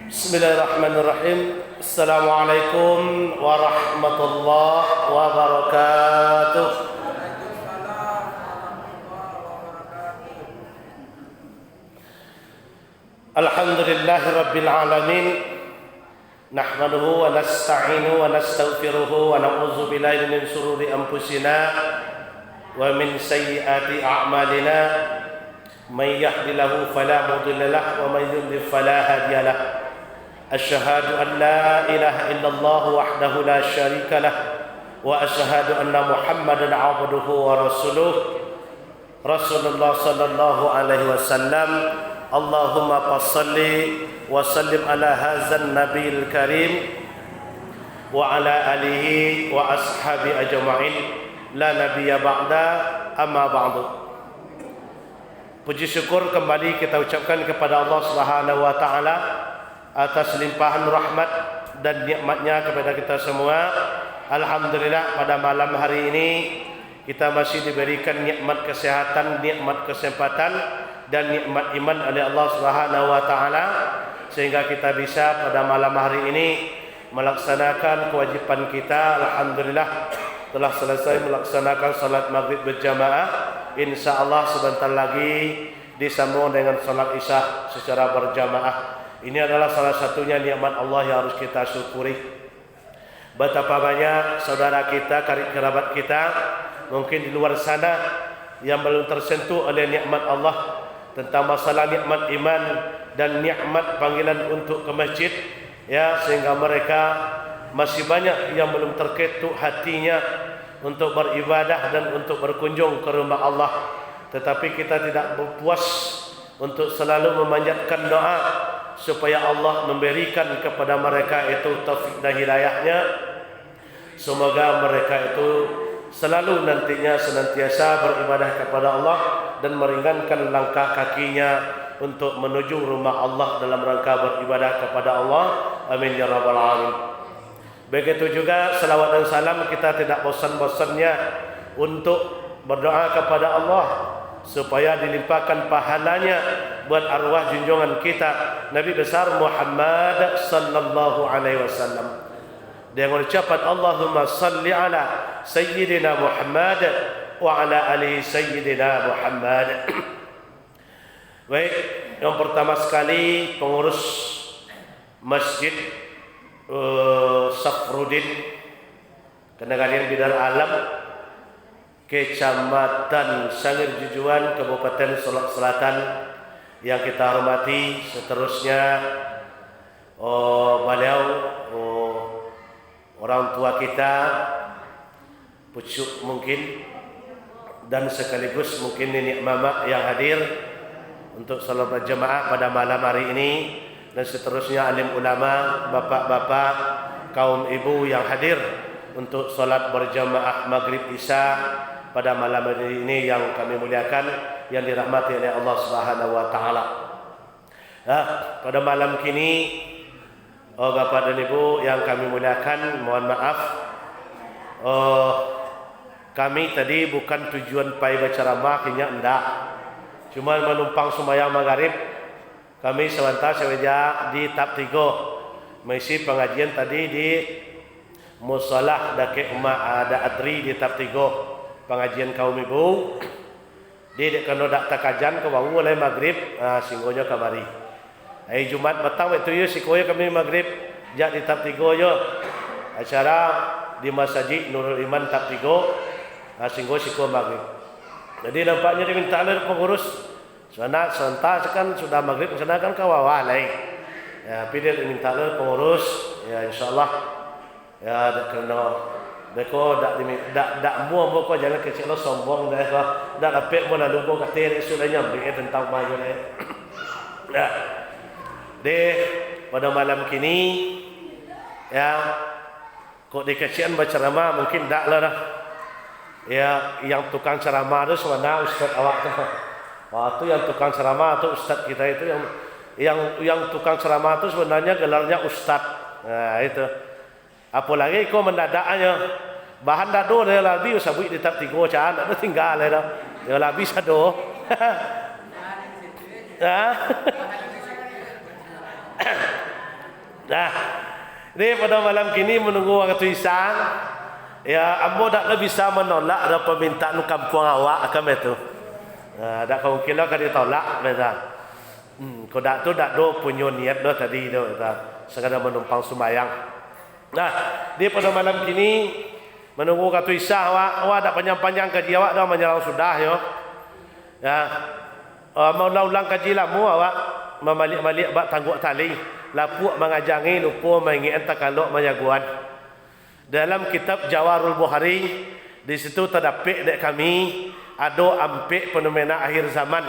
Bismillahirrahmanirrahim. Assalamualaikum warahmatullahi wabarakatuh. Alhamdulillahi rabbil alamin. Nahmaduhu wa nasta'inuhu wa nastaghfiruhu wa na'udzu billahi min shururi anfusina wa min sayyiati a'malina. May yahdihillahu fala mudilla lahu wa may yudlil fala hadiya lahu. Asyhadu an la ilaha illallah wahdahu la syarika lah wa asyhadu anna Muhammadan abduhu wa rasuluh. Rasulullah sallallahu alaihi wasallam. Allahumma salli wa sallim ala hadzal nabiyil karim wa ala alihi wa ashabi ajma'in la nabiyya ba'da amma ba'du. Puji syukur kembali kita ucapkan kepada Allah Subhanahu wa taala atas limpahan rahmat dan nikmatnya kepada kita semua. Alhamdulillah, pada malam hari ini kita masih diberikan nikmat kesehatan, nikmat kesempatan dan nikmat iman oleh Allah Subhanahu wa taala, sehingga kita bisa pada malam hari ini melaksanakan kewajiban kita. Alhamdulillah telah selesai melaksanakan salat maghrib berjamaah. Insyaallah sebentar lagi disambung dengan salat isya secara berjamaah. Ini adalah salah satunya nikmat Allah yang harus kita syukuri. Betapa banyak saudara kita, karib kerabat kita mungkin di luar sana yang belum tersentuh oleh nikmat Allah, tentang masalah nikmat iman dan nikmat panggilan untuk ke masjid, ya, sehingga mereka masih banyak yang belum terketuk hatinya untuk beribadah dan untuk berkunjung ke rumah Allah. Tetapi kita tidak berpuas untuk selalu memanjatkan doa supaya Allah memberikan kepada mereka itu taufik dan hidayahnya. Semoga mereka itu selalu nantinya senantiasa beribadah kepada Allah dan meringankan langkah kakinya untuk menuju rumah Allah dalam rangka beribadah kepada Allah. Amin ya rabbal alamin. Begitu juga salawat dan salam kita tidak bosan-bosannya untuk berdoa kepada Allah supaya dilimpahkan pahalanya buat arwah junjungan kita Nabi besar Muhammad sallallahu alaihi wasallam. Dengan ucapan Allahumma salli ala sayyidina Muhammad wa ala ali sayyidina Muhammad. Baik, yang pertama sekali pengurus Masjid Safruddin Kenegarian Bidar Alam Kecamatan Sangir Jujuan, Kabupaten Solok Selatan yang kita hormati. Seterusnya beliau orang tua kita, pucuk mungkin, dan sekaligus mungkin nenek mama yang hadir untuk salat berjamaah pada malam hari ini, dan seterusnya alim ulama, bapak-bapak, kaum ibu yang hadir untuk salat berjamaah maghrib isya pada malam hari ini yang kami muliakan, yang dirahmati oleh Allah Subhanahu wa taala. Pada malam kini, Bapak dan Ibu yang kami muliakan, mohon maaf, kami tadi bukan tujuan pai berceramah, kayaknya enggak, cuma menumpang sembahyang maghrib. Kami sebentar saja di Tap Tigo mengisi pengajian tadi di Musalah Dake ada Adri di Tap Tigo, pengajian kaum ibu. Di kena dak takajan ke wangu oleh maghrib, singgonya kamari. Hari Jumat petang itu ya sikoya kami maghrib jak di Tap Tigo yo. Acara di Masjid Nurul Iman Tap Tigo, singgo siko maghrib. Jadi nampaknya diminta oleh pengurus sana serentak kan sudah maghrib, sana kan kawawalai. Ya, pilih diminta oleh pengurus, ya insyaallah ya kena deko dak mua kok jangan kecil lo sombong dah kok dak apek mo lalu kok kate sudah nyambi tentang maju le. Nah, pada malam kini ya kok dikasihan baca ceramah mungkin dak lah dah. Ya, yang tukang ceramah itu sebenarnya ustaz awak tu. Waktu yang tukang ceramah atau ustaz kita itu yang tukang ceramah itu sebenarnya gelarnya ustaz. Nah, itu. Apalagi kau mendadaknya bahan dado dia lebih usabui di Tap Tigo caan ada tinggal dah. Dia lebih sado. Nah, ini pada malam kini menunggu waktu isya. Ya, ambo tak bisa menolak ada permintaan kampung awak akan itu. Ada kau kira kan ditolak, betul. Kau dak tu dak do punya niat do tadi do, sekadar menumpang sembahyang. Nah, di pada malam kini menunggu waktu isya awak dak panjang-panjang kaji awak dah menjelang sudah yo. Ya, mau ulang kaji lamu awak memalik-malik bak tangguk tali. Lapuk mengajangi lupa mengingat takaluk menyaguan. Dalam kitab Jawarul Bukhari di situ terdapat dek kami ada ampek fenomena akhir zaman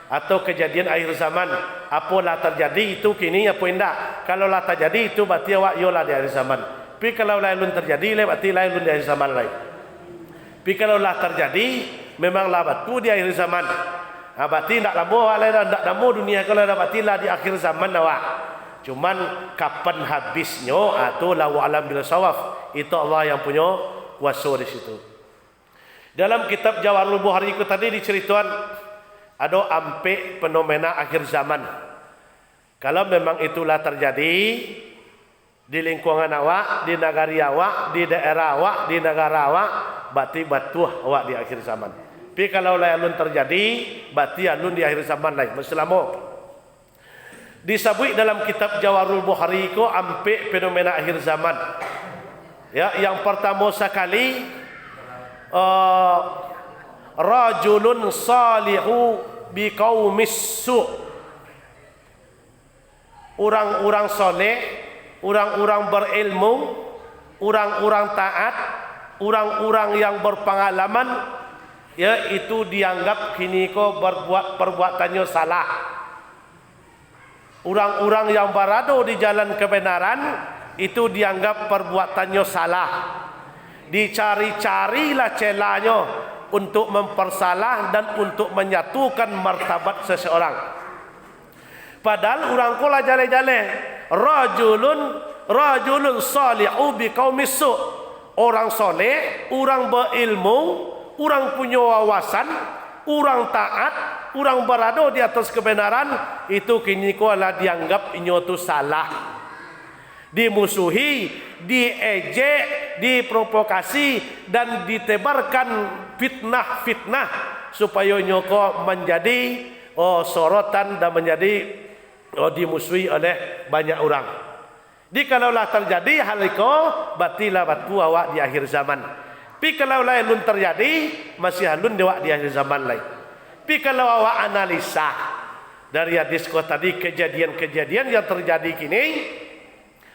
atau kejadian akhir zaman. Apalah terjadi itu kini apa indah. Kalau lah terjadi itu berarti awak yolah di akhir zaman. Tapi kalau lain terjadi berarti lain di akhir zaman lain. Tapi kalau lah terjadi memanglah batu di akhir zaman. Berarti tak lama awak lain tak lama dunia kalau dah berarti lah di akhir zaman awak. Cuman kapan habisnya atau lahu alam bil sawaf, itu Allah yang punya kuasa di situ. Dalam kitab Jawarul Bukhari itu tadi diceritakan ada ampek fenomena akhir zaman. Kalau memang itulah terjadi di lingkungan awak, di negara awak, di daerah awak, di negara awak, berarti batuh awak di akhir zaman. Tapi kalau alun terjadi, berarti alun di akhir zaman lain. Selama disebut dalam kitab Jawarul Bukhari itu ampek fenomena akhir zaman. Ya, yang pertama sekali rajulun salihu biqaumis su. Orang-orang soleh, orang-orang berilmu, orang-orang taat, orang-orang yang berpengalaman, ya itu dianggap kini ko berbuat perbuatannya salah. Orang-orang yang berada di jalan kebenaran itu dianggap perbuatannya salah. Dicari-carilah celahnya untuk mempersalah dan untuk menyatukan martabat seseorang. Padahal orang kola jale-jale rajulun salihu biqaumis su. Orang soleh, orang berilmu, orang punya wawasan, orang taat, orang berada di atas kebenaran, itu kini adalah dianggap inyo tu salah, dimusuhi, diejek, diprovokasi dan ditebarkan fitnah-fitnah supaya inyo menjadi sorotan dan menjadi dimusuhi oleh banyak orang. Kalaulah terjadi hal itu, batilah batu awak di akhir zaman. Tapi kalau lain terjadi, masih halun dewa di akhir zaman lain. Tapi kalau awak analisa dari hadis ko tadi kejadian-kejadian yang terjadi kini,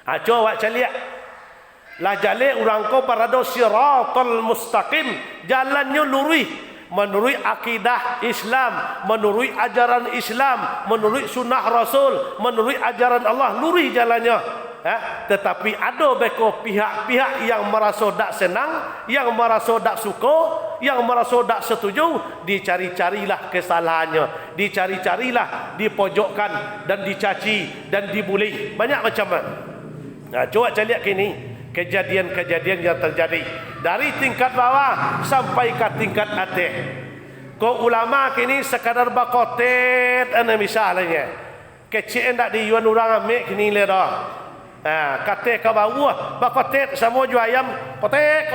coba awak caliak. Lah jale orang ko parado siratal mustaqim, jalannya lurus menurut akidah Islam, menurut ajaran Islam, menurut sunnah Rasul, menurut ajaran Allah, lurus jalannya. Tetapi ada beko pihak-pihak yang merasa tak senang, yang merasa tak suka, yang merasa tak setuju, dicari-carilah kesalahannya, dicari-carilah, dipojokkan dan dicaci dan dibuli. Banyak macam mana. Nah, coba saya lihat kini kejadian-kejadian yang terjadi dari tingkat bawah sampai ke tingkat atas. Kau ulama kini sekadar bakotet misalnya. Kecil tak diuan orang ambil kini dah. Kata ke bawah bakotet semua jual ayam kotet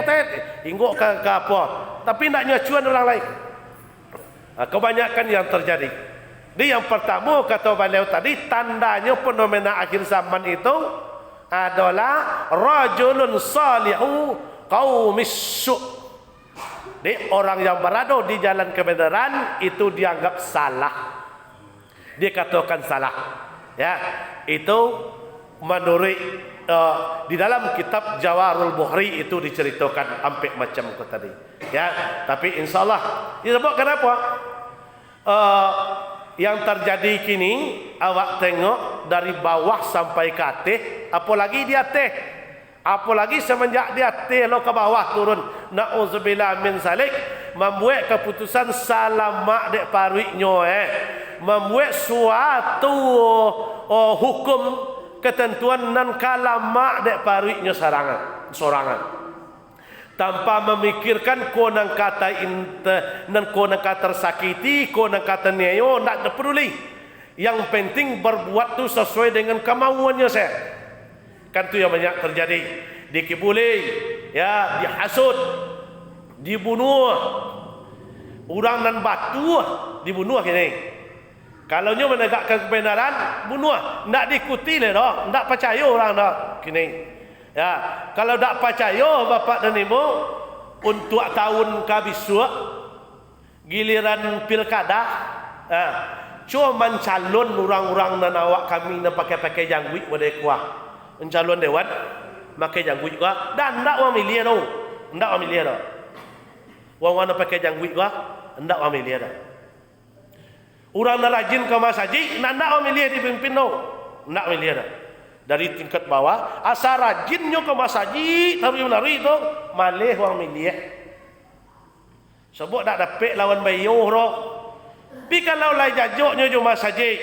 hingga ke apa, tapi nak nyacuan orang lain. Kebanyakan yang terjadi. Di yang pertama kata beliau tadi, tandanya fenomena akhir zaman itu adalah rajulun salihu qaumis su. Di orang yang berada di jalan kebenaran itu dianggap salah, dikatakan salah. Ya, itu menurut di dalam kitab Jawarul Bukhari itu diceritakan hampir macam itu tadi. Ya, tapi insyaallah disebut kenapa? Yang terjadi kini awak tengok dari bawah sampai ke atas, apalagi di atas, apalagi semenjak di atas lo ke bawah turun, nauzubillah min zalik, membuat keputusan salamak dek paruiknya, membuat suatu hukum ketentuan nan kalamak dek paruiknya sorangan tanpa memikirkan konang kata nan konang kata tersakiti, konang kata neo, nak peduli. Yang penting berbuat tu sesuai dengan kemauannya saya. Kan tu yang banyak terjadi. Dikibuli, ya, dihasut, dibunuh. Orang nan batu dibunuh kini. Kalau nyo menegakkan kebenaran, bunuh. Nak diikuti le dah, nak percaya orang dah kini. Ya, kalau tak percaya bapak dan ibu untuk tahun kabisuk giliran pilkada, cuma mencalon orang-orang nan awak kami nan pakai janggut boleh kuah. Mencalon dewan pakai janggut kuah dan ndak orang milih tu. Ndak orang milih dah. Orang-orang nan pakai janggut kuah, ndak orang milih dah. Orang nak rajin ke masjid, nak orang milih dipimpin tu. Nak milih dah. Dari tingkat bawah, asal rajinnya ke masjid, tapi menari tu, malih orang milih. Sebab tak dapat lawan bayuh tu. Tapi kalau lain jajuknya ke masjid,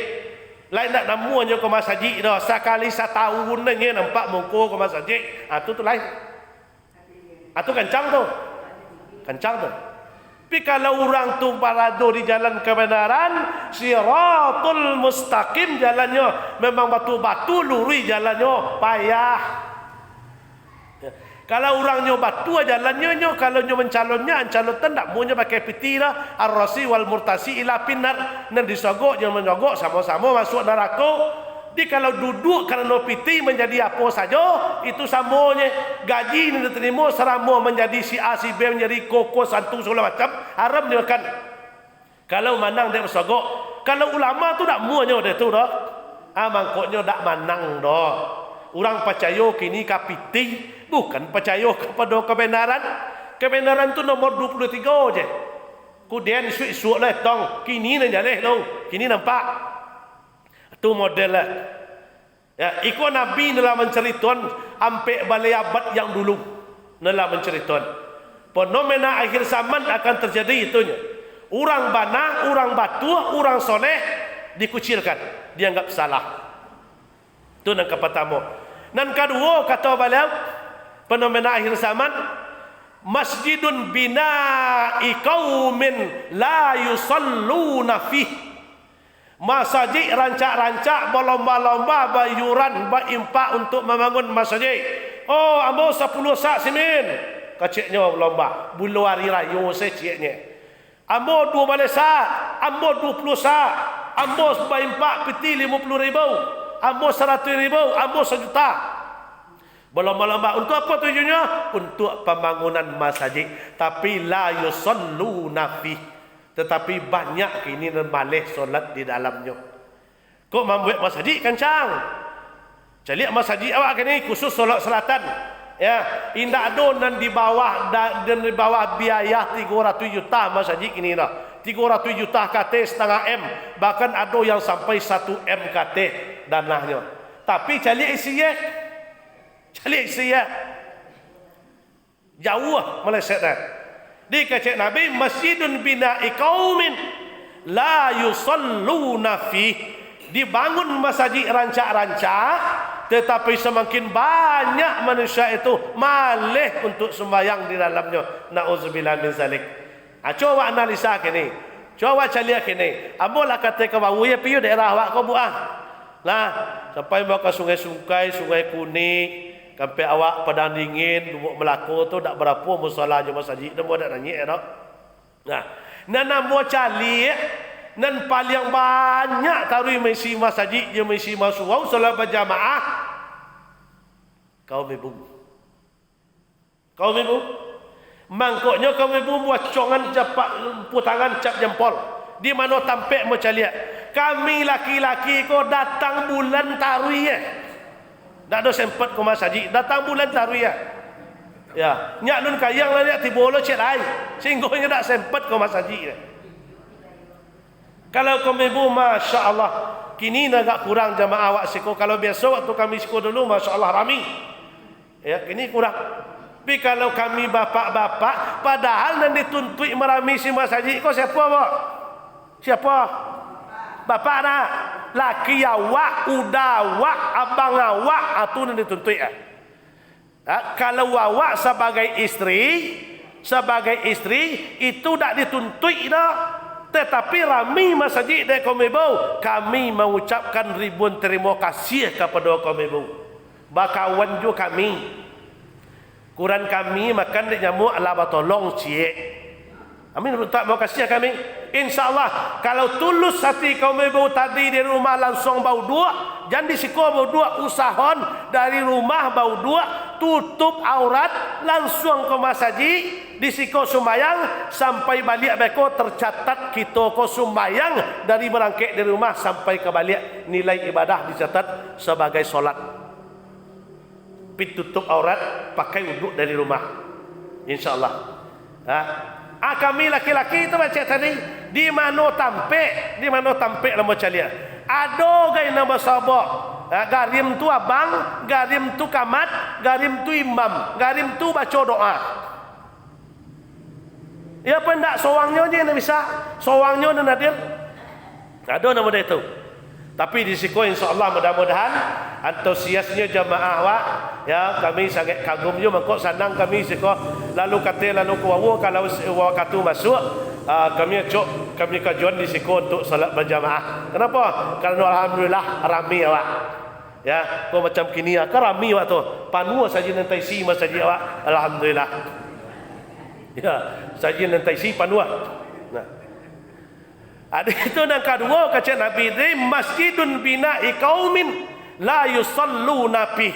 lain nak namunya ke masjid tu, sekali setahun ni nampak muka ke masjid, tu lain. Itu kencang tu. Kencang tu. Tapi kalau orang tu parado di jalan kebenaran, siratul mustaqim jalannya, memang batu-batu luri jalannya, payah. Ya. Kalau orangnya batu jalannya, kalau nyo mencalonnya, calon tak maunya pakai piti dah, ar-rasi wal murtasi ila pinar, nan disogok jangan menyogok sama-sama masuk neraka. Di kalau duduk kerana piti menjadi apa saja, itu samanya gaji yang diterima selama menjadi si A si B menjadi koko santung segala macam haram dimakan. Kalau manang dia bersogok, kalau ulama tu tak muanya dia tu dah. Mangkoknya tak manang dah. Orang percaya kini kapiti, bukan percaya kepada kebenaran. Kebenaran tu nomor 23 je. Kemudian isu-isu lah tong, kini nak jalan tu, kini nampak. Itu model lah. Ya, ikut Nabi dalam menceritakan sampai balai abad yang dulu dalam menceritakan fenomena akhir zaman akan terjadi itunya. Orang bana, orang batu, orang soleh dikucilkan, dianggap salah. Itu yang pertama. Dan kedua kata beliau, fenomena akhir zaman, masjidun bina'i qaumin la yusalluna fihi. Masjid rancak-rancak berlomba-lomba bayuran berimpak untuk membangun masjid. Oh, ambo 10 sak simen. Keciknya berlomba. Bulu hari raya seciknya. Ambo 2 balai sak, ambo 20 sak. Ambo berimpak peti 50 ribu. Ambo 100 ribu, ambo 1 juta. Berlomba-lomba untuk apa tujuannya? Untuk pembangunan masjid. Tapi la yusalluna fihi. Tetapi banyak kini malih solat di dalamnya. Kok membuat masjid kencang? Celiak masjid awak kini khusus solat selatan. Ya, indak ada dan di bawah dan di bawah biaya 300 juta masjid kini dah. 300 juta KT setengah M, bahkan ada yang sampai 1 M KT danahnya. Tapi celiak isinya. Celiak isinya. Jauh meleset dah. Di kata Nabi, masjidun bina'i qaumin la yusalluna fi. Dibangun masjid rancak-rancak, tetapi semakin banyak manusia itu malih untuk sembahyang di dalamnya. Nauzubillah min zalik. Coba analisa kini. Coba caliak kini. Amolah kata ke bawah ya piu daerah awak kau buah. Lah, sampai mau ke sungai-sungai, Sungai Kuning. Sampai awak padang dingin, Lubuk Melaka tu tak berapa musola je masjid tu dak nanya dak. Nah, nan mo cali nan paling banyak tarui mesti masjid je mesti masuk solat berjamaah. Kaum ibu. Kaum ibu. Mangkoknya kaum ibu buat congan cepat putangan cap jempol. Di mana tampek mo cali. Kami laki-laki ko datang bulan tarui ya. Tak ada sempat ke masjid. Datang bulan tarwiyah. Ya, nyak nun kayang lah nyak tibolo cek lain. Sehingga tak sempat ke masjid. Kalau kami ibu, Masya Allah, kini agak kurang jamaah awak siko. Kalau biasa waktu kami siko dulu, Masya Allah rami. Ya, kini kurang. Tapi kalau kami bapak-bapak, padahal yang dituntut merami si masjid, kau siapa pak? Siapa? Bapak nak? Laki awak, udah awak, abang awak, itu yang dituntut ya. Kalau awak sebagai istri itu tak dituntut dah. Tetapi rami masjid dari kaum ibu, kami mengucapkan ribuan terima kasih kepada kaum ibu. bakawan juga kami. Kuran kami makan dia nyamuk ala batolong cie. Amin tak mau kasih kami. InsyaAllah kalau tulus hati kau bau tadi di rumah langsung bau dua, jangan disiko bau dua, usahon dari rumah bau dua, tutup aurat langsung ke masaji, disiko sumayang sampai balik beko tercatat kita ko sumayang dari berangkat dari rumah sampai ke balik, nilai ibadah dicatat sebagai solat. Tutup aurat pakai wuduk dari rumah, InsyaAllah. Kami laki-laki itu macam tadi di mana tampek nama calia. Ado gay nama sabok. Garim tu abang, garim tu kamat, garim tu imam, garim tu baca doa. Ya pendak sowangnya je nak bisa. Sowangnya nak nadir. Ada nama dia itu. Tapi di siko insya-Allah mudah-mudahan antusiasnya jamaah awak ya, kami sangat kagumnya mengkok senang kami siko lalu kata lalu kuawu kalau waktu masuk kami kajuan di siko untuk salat berjamaah. Kenapa? Karena alhamdulillah ramai awak. Ya, kau macam kini kan ramai awak tu. Panua saja nanti si masjid awak. Alhamdulillah. Ya, saja nanti si panua. Nah. Ada itu yang kedua kata Nabi ini masjidun bina'i qaumin la yusalluna fi.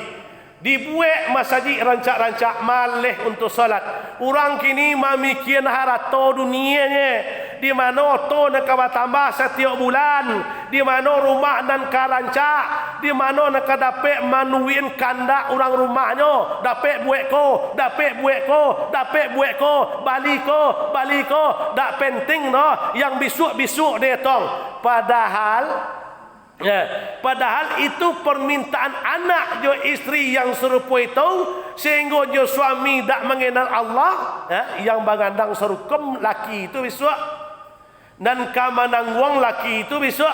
Dibuat masjid rancak-rancak malih untuk salat. Orang kini mamikian harato dunianya. Di mana to nak tambah setiap bulan, di mana rumah dan karancak, di mana nak dapat manuin kanda orang rumahnya, dapat buat ko, balik ko, dak penting no, yang bisuk dia tong. Padahal itu permintaan anak jo istri yang serupa itu, sehingga jo suami tak mengenal Allah, yang mengandang serukum laki itu bisuk. Dan kamanang wong laki itu besok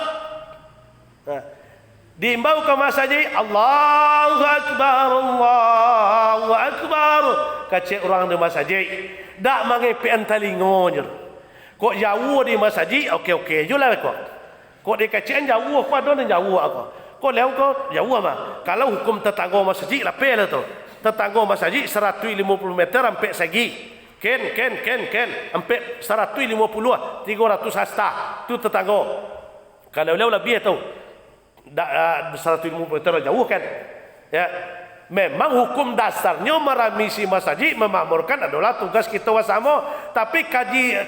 diimbau ke masjid, Allahu Akbar kacik orang di masjid dak mengepian telingonya. Kok jauh di masjid okey je lah kok di kacian jauh kok ada jauh aku kok lewat kok jauh mah. Kalau hukum tetangga masjid lah pel tu, tetangga masjid 150 meter sampai segi Ken sampai 150 300 hasta tu tetangga. Kalau lebih tu 150 meter jauh kan ya. Memang hukum dasarnya meramisi masjid memakmurkan adalah tugas kita bersama. Tapi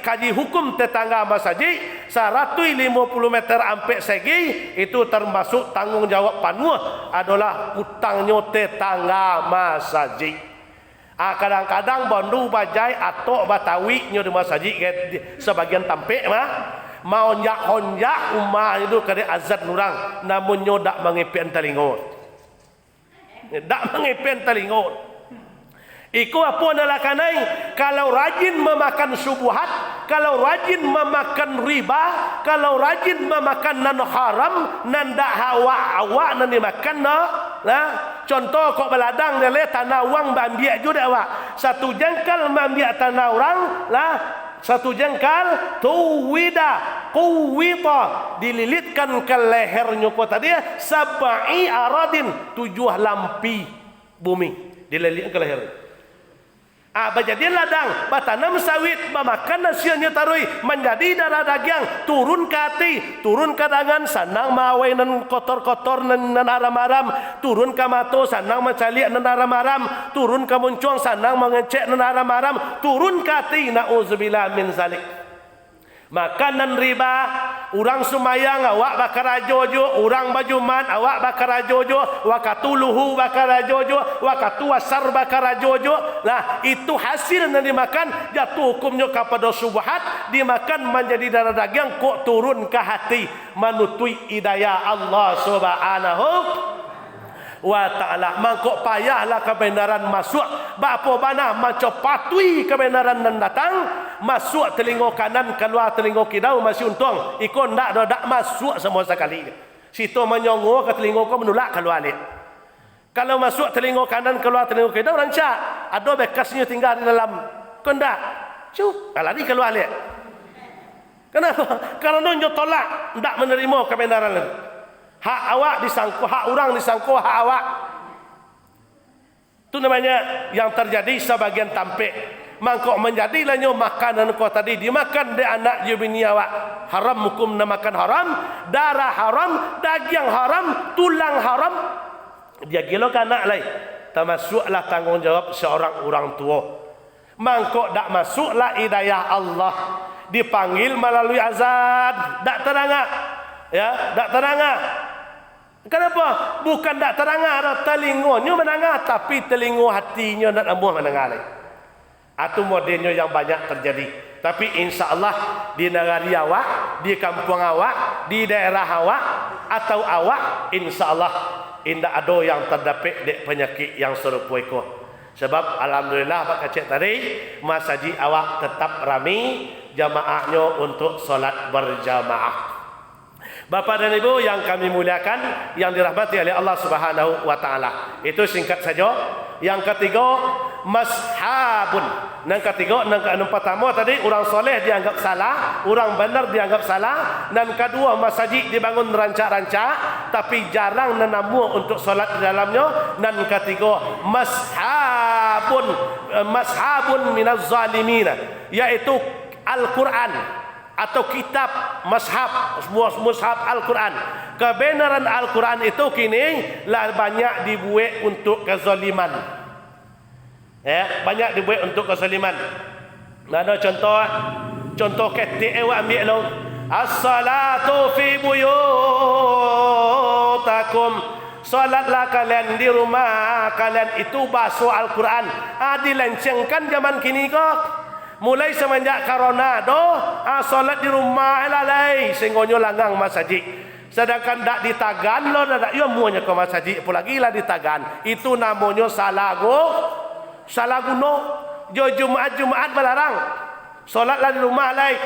kaji hukum tetangga masjid 150 meter sampai segi itu termasuk tanggungjawab penuh adalah hutangnya tetangga masjid. Kadang-kadang bondu bajai atau batawi nyo di masjid sebagian tampek mah mau honjak umah itu kade azan nurang namun nyo dak mengepian telingot. Dak mengepian telingot. Iku apa adalah kanai kalau rajin memakan subuhat, kalau rajin memakan riba, kalau rajin memakan nan haram, nan dak hawa nan dimakan nah. Contoh kok beladang dia tanah wang ambil juga awak. Satu jengkal ambil tanah orang lah, satu jengkal kuwita dililitkan ke lehernya kota dia sabai aradin 7 lampi bumi dililitkan ke leher. Jadi ladang, batanam sawit, makan nasiannya tarui, menjadi darah daging, turun ke hati, turun ke tangan, sanang mawai nan kotor-kotor nan aram-aram, turun ke mato, sanang mencalik nan aram-aram, turun ke muncung, sanang mengecek nan aram-aram, turun ke hati, na'udzubillah min zalik. Makanan riba, orang sumayang awak bakar ajojo, orang bajuman awak bakar ajojo, wakatuluhu bakar ajojo, wakatu wasar bakar ajojo. Nah, itu hasil yang dimakan jatuh hukumnya kepada subhat, dimakan menjadi darah daging kok turun ke hati manutui hidayah Allah Subhanahu wa ta'ala. Mangkok payahlah kebenaran masuk bapa bana macam patui kebenaran nan datang masuk telinga kanan keluar telinga kidau masih untung ikon dak masuk semua sekali. Situ menyongo ke telinga kau menolak keluar alik. Kalau masuk telinga kanan keluar telinga kidau rancak ada bekasnya tinggal di dalam kondak cu lari keluar alik. Kenapa? Karena nonjo tolak ndak menerima kebenaran. Hak awak disangko, hak orang disangko hak awak. Itu namanya yang terjadi sebagian tampik. Mangkok menjadilah nyo makanan kau tadi dimakan de anak je bini awak. Haram hukum na makan haram, darah haram, daging haram, tulang haram. Dia gilo ke anak lain. Termasuklah tanggungjawab seorang orang tua. Mangkok dak masuklah hidayah Allah. Dipanggil melalui azan, dak terangah. Ya, dak terangah. Kenapa? Bukan dak terangah, telingonya menangah, tapi telingo hatinya nak ambuh menangah lain. Atau modelnya yang banyak terjadi. Tapi insya Allah di negara awak, di kampung awak, di daerah awak atau awak, insya Allah indah ada yang terdapat dek penyakit yang serupa itu. Sebab alhamdulillah Pak Kacik tadi masjid awak tetap ramai jamaahnya untuk solat berjamaah. Bapak dan Ibu yang kami muliakan, yang dirahmati oleh Allah Subhanahu wa taala. Itu singkat saja. Yang ketiga, mashabun. Yang ketiga, yang pertama tadi orang soleh dianggap salah, orang benar dianggap salah. Dan kedua, masjid dibangun rancak-rancak tapi jarang menamu untuk solat di dalamnya. Dan ketiga, mashabun minaz zalimin, yaitu Al-Quran atau kitab mushaf Al-Quran. Kebenaran Al-Quran itu kini lah banyak dibuat untuk kezaliman. Ya, banyak dibuat untuk kezaliman. Ada contoh ketik awak ambil lo. As-salatu fi buyutakum. Salatlah kalian di rumah kalian, itu bahasa Al-Quran. Dilencengkan zaman kini kok. Mulai semenjak corona solat di rumah lalai sehingga langgang masjid. Sedangkan dak ditagan lo dak yo muanya ke masjid apalagi lah ditagan. Itu namanya salah guna. Jo Jumat melarang. Solatlah di rumah lai.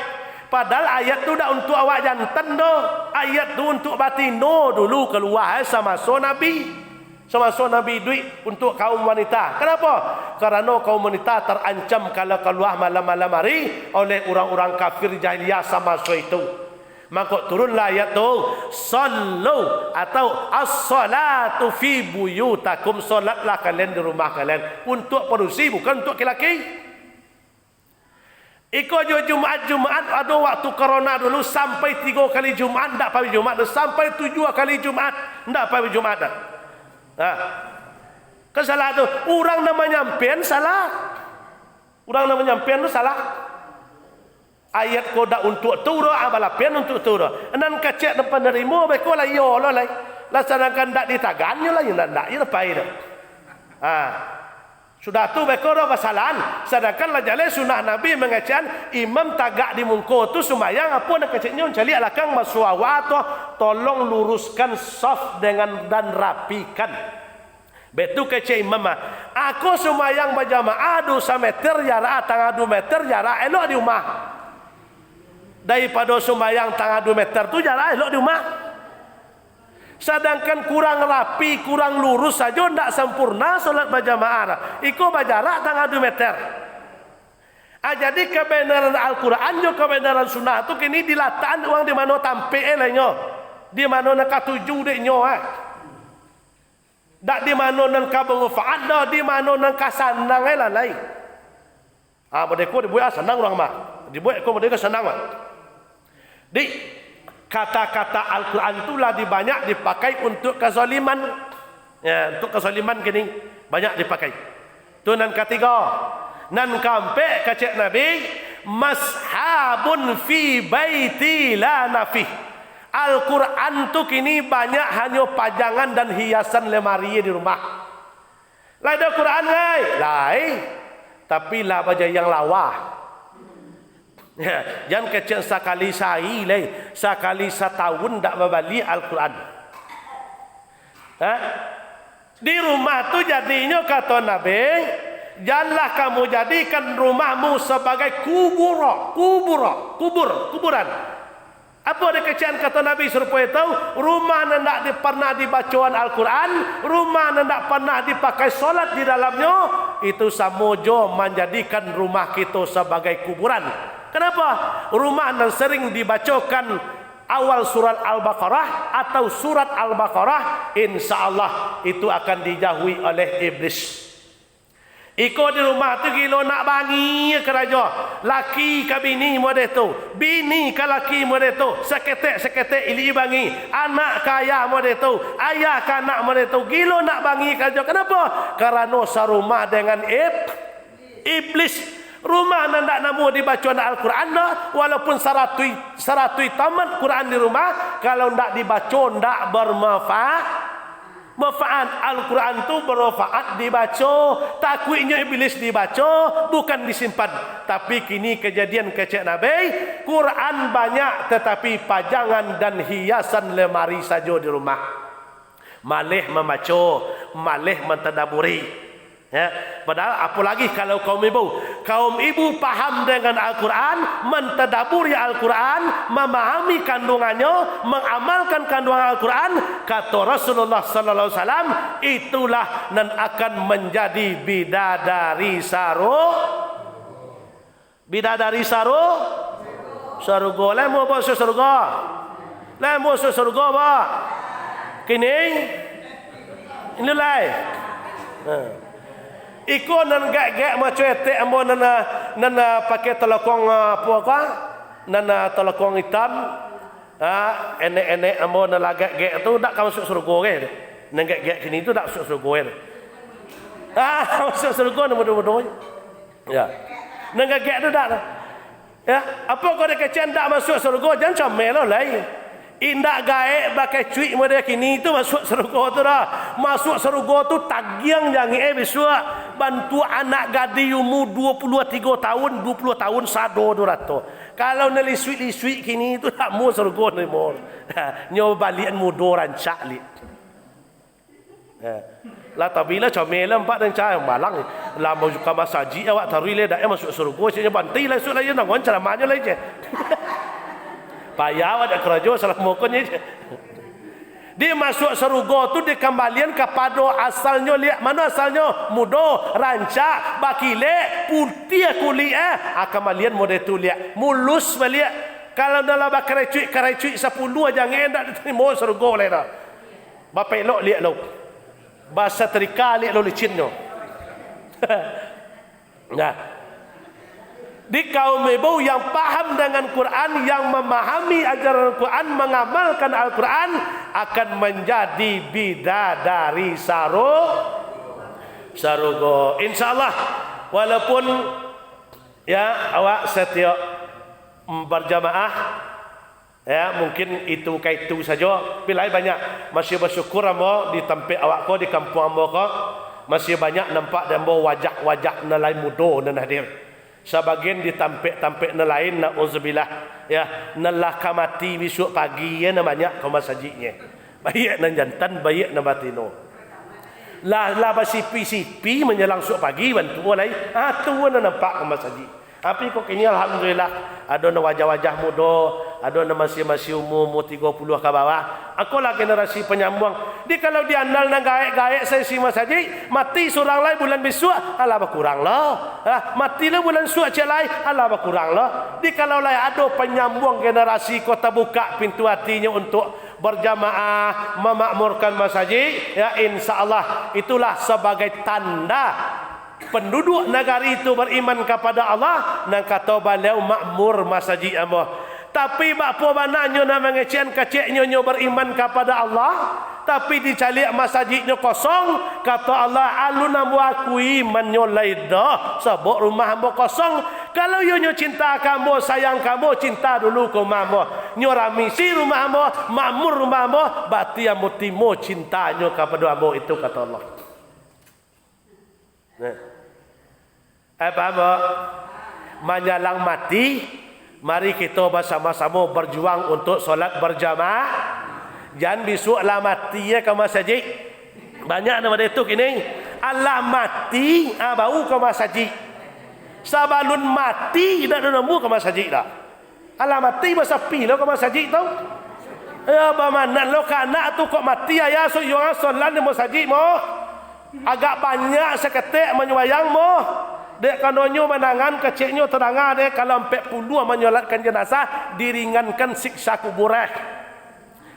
Padahal ayat tu dak untuk awak jantan do. Ayat tu untuk batino dulu keluar sama Nabi. Sama Nabi duit untuk kaum wanita. Kenapa? Karena kaum wanita terancam kalau keluar malam-malam hari oleh orang-orang kafir jahiliyah sama itu. Maka turunlah ayat tu, sallu atau as-salatu fi buyutakum, salatlah kalian di rumah kalian. Untuk perusi, bukan untuk laki-laki. Iko Jumat ada waktu corona dulu sampai 3 kali Jumat ndak pagi Jumat, sampai 7 kali Jumat ndak pagi Jumat dah. Kesalahan tu orang namanya nyampean salah. Orang namanya nyampean tu salah. Ayat koda untuk turun, abalapian untuk turun. Dan kacek dan penerima beko lah yo lah. Laksanakan dak ditagannya lah yang ndak ya lepai dah. Sudah tu beko dah kesalahan. Sedangkan lah jalan sunnah Nabi mengatakan imam tagak di mungko tu sembahyang apa nak kaceknya cari alakang maswawat tolong luruskan saf dengan dan rapikan. Betul kecek imam. Aku sembahyang berjamaah 2 meter jarak, tangah 2 meter jarak elok di rumah. Daripada sembahyang tangah 2 meter tu jarak elok di rumah. Sedangkan kurang rapi, kurang lurus saja tidak sempurna solat berjamaah. Iko berjarak tanggal 2 meter. Jadi kebenaran Al-Quran juga kebenaran sunnah itu kini dilataan uang di mana tampil lainnya. Di mana nak tuju deknya. Tak di mana nak bermanfaat, dah di mana nak sanang lain. Mereka dibuat senang orang mah. Dibuat mereka senang mah. Di kata-kata Al-Quran itulah banyak dipakai untuk kezaliman. Ya, untuk kezaliman kini banyak dipakai. Itu nan ketiga. Nan kampe kacek Nabi, mashabun fi baiti la nafi. Al-Quran tu kini banyak hanya pajangan dan hiasan lemari di rumah. Lai ada Quran lai. Tapi lah baca yang lawa. Ya, jangan kecil sekali sekali setahun tak membeli Al-Quran. Di rumah tu jadinya kata Nabi, janganlah kamu jadikan rumahmu sebagai kuburan. Apa ada kecil kata Nabi supaya tahu rumah tidak pernah dibacaan Al-Quran, rumah tidak pernah dipakai solat di dalamnya, itu samojo menjadikan rumah kita sebagai kuburan. Kenapa? Rumah yang sering dibacakan awal surat Al-Baqarah atau surat Al-Baqarah, insya Allah itu akan dijauhi oleh iblis. Iko di rumah tu gilo nak bangi keraja. Laki ke bini model tu. Bini ke laki model tu. Seketek ili bangi. Anak ke ayah model tu. Ayah ke anak model tu. Gilo nak bangi keraja. Kenapa? Kerana sarumah dengan iblis. Rumah nandak namu dibaca Al-Quran dah. Walaupun saratui tamat Quran di rumah. Kalau ndak dibaca ndak bermanfaat. Manfaat Al-Quran tu bermanfaat dibaca. Takwiknya iblis dibaca, bukan disimpan. Tapi kini kejadian kecek Nabi, Quran banyak tetapi pajangan dan hiasan lemari saja di rumah. Malih membaca, malih mentadaburi. Ya, padahal apalagi kalau kaum ibu paham dengan Al-Quran, mentadaburi Al-Quran, memahami kandungannya, mengamalkan kandungan Al-Quran, kata Rasulullah sallallahu alaihi wasallam, itulah dan akan menjadi bidadari sarugo lemo bos surga ba kini ini lai iko nan gak macam etek ambo nana pakai telekong apa nana telekong hitam enek ambo nana gak tu dak masuk surga ke nan gak sini tu dak masuk surga ke masuk surga mudah-mudahan ya nan gak tu dak ya apa kau dak kecen dak masuk surga jangan comel lah indak gaek pakai cuik model kini itu masuk surga tu dah. Masuk surga tu tagiang jangan besok bantu anak gadis umur 23 tahun 20 tahun sado tu rato. Kalau neli suik kini itu tak mau surga ni mau. Nyoba balian mudo rancak li. Lah tabila comel empat dan cai malang lah mau juga masaji awak tarui le dak masuk surga nya bantai lah sudah ye nang ceramahnya lah je. Payah ada kerja salah mokonnya. Dia masuk surga tu dia kembalian kepada asalnya lihat mana asalnya mudo rancak bakile putih kulit kembalian model tu lihat mulus balik kalau dalam karecuik 10 aja ngendak diterima surga le dah. Bapak elok lihat lo. Bahasa terika lihat lo licinnya. Nah di kaum ibu yang paham dengan Quran, yang memahami ajaran Quran, mengamalkan Al-Quran, akan menjadi bidadari sarugo. InsyaAllah, walaupun ya awak setiap berjamaah, ya mungkin itu kaitu saja. Pilai banyak masih bersyukur ambo di tempat awak ko di kampung ambo ko masih banyak nampak ambo wajah-wajah nalai mudo dan hadir. Sebagian ditampik nelain na'udzubillah ya nalah kamati besok pagi ya namanya kau masajidnya baik nan jantan baik nan batino lah basipi menjelang sok pagi bantu lain tu nan nampak kau masajid tapi kok ini alhamdulillah ada wajah-wajah muda ada masih umur 30 ke bawah aku lah generasi penyambung di kalau diandal nang gaek sesi masjid mati surang lai bulan besok alah berkurang lah mati lah bulan suak celai alah berkurang lah di kalau lah ada penyambung generasi kota buka pintu hatinya untuk berjamaah memakmurkan masjid ya insyaallah itulah sebagai tanda penduduk negara itu beriman kepada Allah dan kata beliau makmur masjid Allah. Tapi bapa mananya nak mengecian keceknya beriman kepada Allah tapi dicalik masjidnya kosong kata Allah alun ambo akui menyolai dah sebab rumah ambo kosong kalau nyo cinta kamu sayang kamu cinta dulu ke mamo nyo ramisi rumah ambo makmur rumah ambo berarti ambo timo cintanya kepada ambo itu kata Allah. Apa menjelang mati mari kita bersama-sama berjuang untuk solat berjamaah jangan besoklah mati ya ke masjid banyak nama itu kini Allah mati bau ke masjid sabalun mati tidak ada nemu ke masjid dah Allah mati bersapi lo ke masjid tau ya bagaimana lo kanak tu kok mati ayah so yang solat di masjid mo agak banyak seketik menyuayang mo dek kanonyo menangan keciknya terangah dek kalau 40 menyolatkan jenazah diringankan siksa kuburah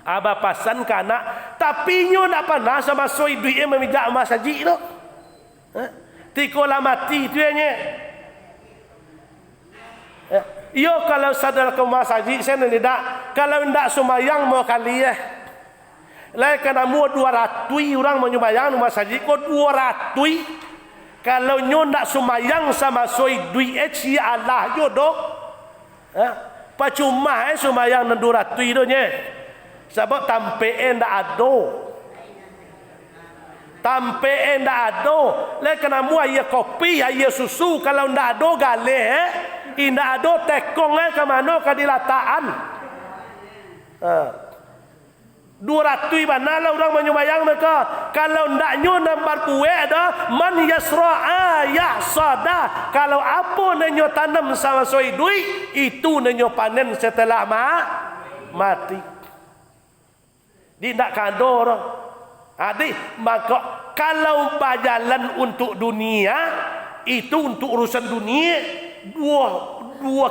aba pasan kana tapi nyo nak panas sama soi duit memijak masjid tu Tiko lah mati tu nya. Yo kalau sadar ke masjid saya tidak. Kalau ndak sumayang mau kali ya. Lai kana mu 200 orang menyumayang di masjid ko 200. Kalau nyo ndak sumayang sama soi dui si Allah yo dok. Pacuma sumayang nan 200 tu nya. Sebab tampe ndak ado. Tampe ndak ado. Lai kana mu ya kopi ya susu kalau ndak ado gale indak ado tekong ke mano ka dilataan. 200 mana lah orang menyumayang mereka. Kalau ndaknya nambar kue dah man yasra'a yahsada. Kalau apa nenyo tanam sama soi duit itu nenyo panen setelah mati. Di ndak kado orang. Adik maka kalau bajalan untuk dunia itu untuk urusan dunia 2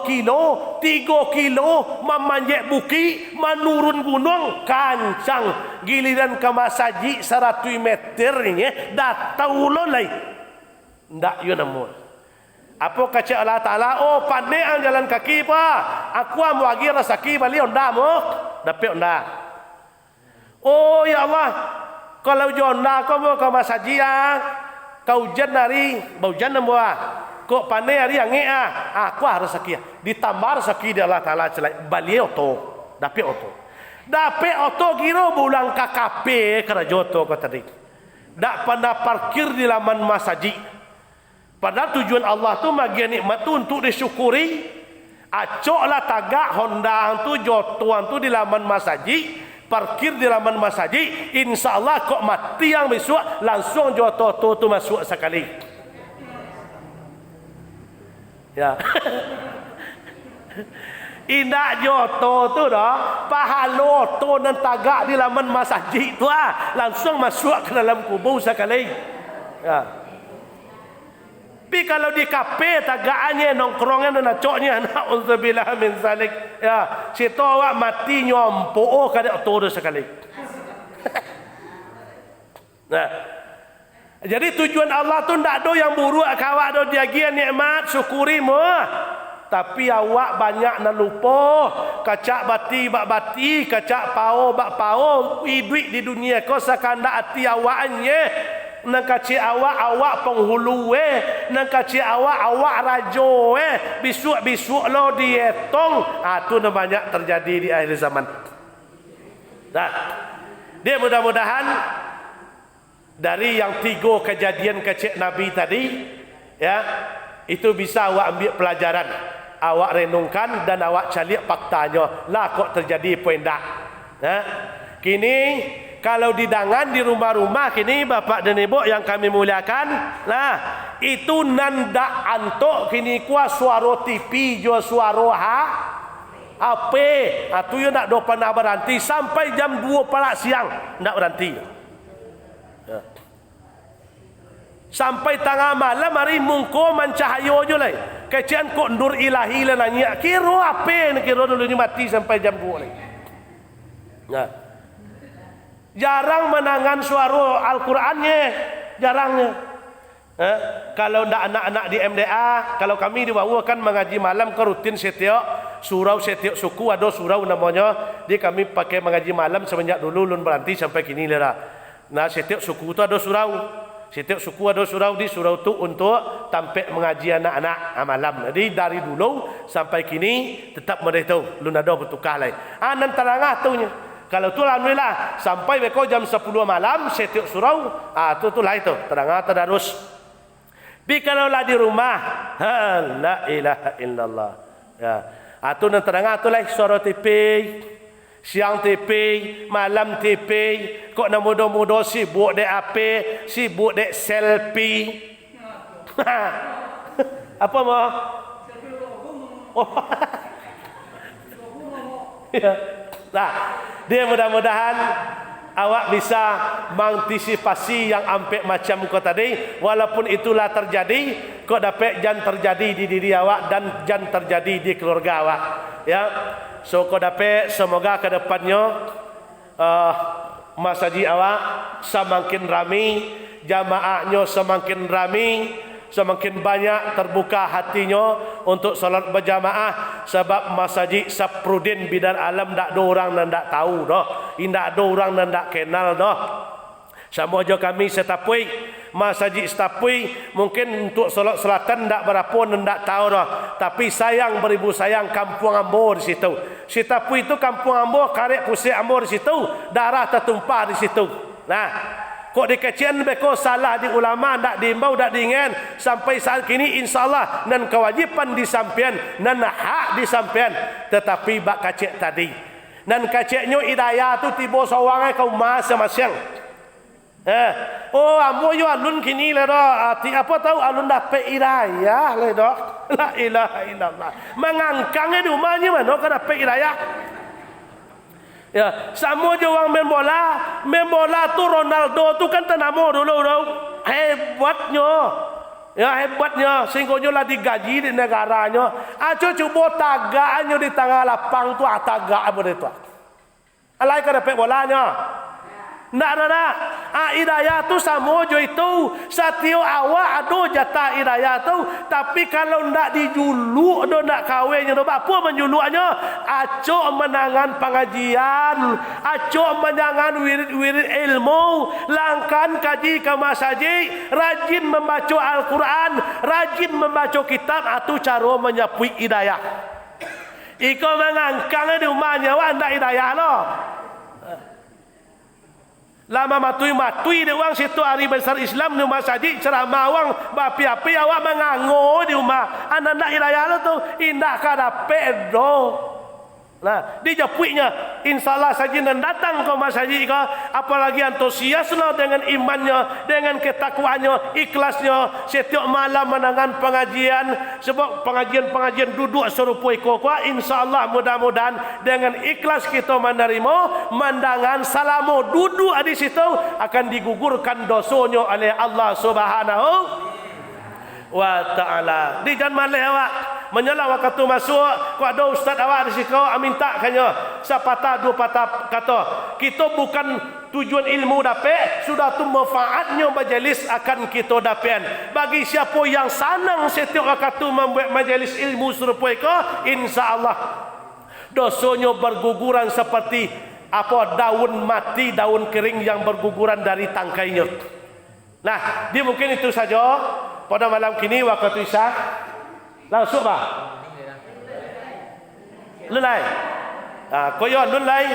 kilo, 3 kilo, memanjat bukit, menurun gunung, kancang. Giliran ke masjid 100 meter ni, dah tahu lolai. Ndak yo namun. Apa kata Allah Ta'ala? Oh, pandai ang jalan kaki pa. Aku mau agi rasaki bali onda mo. Dapat onda. Oh ya Allah, kalau jonda kau mau ke masjid kau jan hari, bau jan nambuah. Kok pandai hari yang aku harus sakit. Ditambah sakit di Allah Ta'ala celai. Bali oto. Dapat oto. Dapat oto kira bulan KKP kena joto kata tadi. Tak pernah parkir di laman masjid. Padahal tujuan Allah tu bagi nikmat tu untuk disyukuri. Acoklah tagak Honda tu jotoan tu di laman masjid. Parkir di laman masjid. InsyaAllah kok mati yang besok langsung joto tu masuk sekali. Ya. Indak joto tu dah pahala tu dan tagak di laman masjid tu langsung masuk ke dalam kubur sekali. Ya. Tapi kalau di kafe tagaknya nongkrongan dan acoknya na'udzubillah min zalik. Ya, situ awak mati nyompo kada tu sekali. Nah. Jadi tujuan Allah tu ndak do yang buruk awak do diagian nikmat syukuri mo. Tapi awak banyak nak lupa kacak bati bak bati, kacak pao bak pao, duit di dunia ko sakanda ati awaknya. Nang kaci awak penghulu nang kaci awak rajo bisuk lo dietong. Tu banyak terjadi di akhir zaman. Dah. Dia mudah-mudahan dari yang 3 kejadian kecil Nabi tadi, ya, itu bisa awak ambil pelajaran, awak renungkan dan awak cari faktanya. Lah kok terjadi pendak? Kini kalau didangan di rumah-rumah kini bapak dan ibu yang kami muliakan, lah itu nanda antok kini kuah suara TV jo suara HP. Atu yo nak do pernah berhenti sampai jam 2 palak siang ndak berhenti. Sampai tengah malam hari mungko mencahayo je lah. Kecian kok nur ilahi lah nanya. Kira apa ni kira dulu ni mati sampai jam 2 lagi. Nah. Jarang menangan suara Al-Qurannya. Jarangnya. Kalau ndak anak-anak di MDA, kalau kami di bawah kan mengaji malam ke rutin setiap surau setiap suku ada surau namanya. Dia kami pakai mengaji malam semenjak dulu lun berhenti sampai kini lah. Nah, setiap suku tu ada surau. Setiap suku ada surau di surau tu untuk tampil mengaji anak-anak malam. Jadi dari dulu sampai kini tetap mereka tu lun ada bertukar lagi. Nan terangah tu nya. Kalau tu alhamdulillah sampai beko jam 10 malam setiap surau tu lah itu terangah tadarus. Tapi kalau lah di rumah la ilaha illallah. Ya. Tu nan terangah tu lah suara TV. Siang TV, malam TV, kok nak muda-muda sibuk dek apa, sibuk dek selfie. Apa mau? Oh. Ya. Nah, dia mudah-mudahan awak bisa mengantisipasi yang ampek macam kau tadi, walaupun itulah terjadi, kok dapat jan terjadi di diri awak dan jan terjadi di keluarga awak. Ya. So kau dapat semoga ke depannya masjid awak semakin ramai, jamaahnya semakin ramai, semakin banyak terbuka hatinya untuk solat berjamaah, sebab masjid Saprudin Bidan Alam tak ada orang dan tak tahu dah, tidak ada orang dan tak kenal dah. Sama aja kami Setapui, masjid Setapui mungkin untuk solat selatan tak berapa dan tak tahu dah, tapi sayang beribu sayang kampung Ambo di situ. Setapui itu kampung Ambo, Karek Pusat Ambo di situ, darah tertumpah di situ. Nah, kok dikecian beko salah di ulama, tak diimbau, tak diingat sampai saat kini insyaallah nan kewajiban disampian, nan hak disampian, tetapi bak kacik tadi nan kaciknya hidayah tu tiba seorang kau masing-masing. Oh, amo yo alun kini le do, arti apa tahu alun dapat hidayah le do. La ilaha illallah. Mengangkang di rumahnya mana kau dapat hidayah? Ya, sama je orang main bola tu Ronaldo tu kan tenamo dulu. Hebatnya. Ya, hebatnya sehingga lah digaji di negaranya. Aco cuba tagaknya di tengah lapang tu tagak apa itu. Alai ka dapat bolanya. Nak ada. Hidayah tu sama je itu. Setiap awak ada jatah hidayah tu. Tapi kalau nak dijuluk, ada nak kahwinnya, apa menjuluknya? Acok menangan pengajian, acok menangan wirid-wirid ilmu, langkan kaji ke masjid, rajin membaca Al-Quran, rajin membaca kitab, itu cara menyapui hidayah. Iko mengangkang di rumahnya, wah nak hidayah lo. Lama matui di uang situ hari besar Islam di masjid ceramah uang bapi-api awak mengango di rumah anak-anak hidayah lo tu indah kada pedo. Nah, dijapuinya insyaallah saja dan datang ke masjid ke, apalagi antusiasnya dengan imannya, dengan ketakwaannya, ikhlasnya, setiap malam menangan pengajian, sebab pengajian duduk serupa kuat, insyaallah mudah-mudahan dengan ikhlas kita menerima mandangan salamu duduk di situ akan digugurkan dosanya oleh Allah Subhanahu wa taala. Di jan malih awak menyelah waktu masuk kau ada ustaz awak di situ minta kanyo sepatah dua patah kata kita bukan tujuan ilmu dapat, sudah tu manfaatnya majelis akan kita dapat. Bagi siapa yang senang setiap waktu membuat majelis ilmu serupa itu, insyaallah dosanya berguguran seperti apa daun mati, daun kering yang berguguran dari tangkainya. Nah, dia mungkin itu saja pada malam kini waktu isya. Langsung bah. Lelai. Koyon lelai.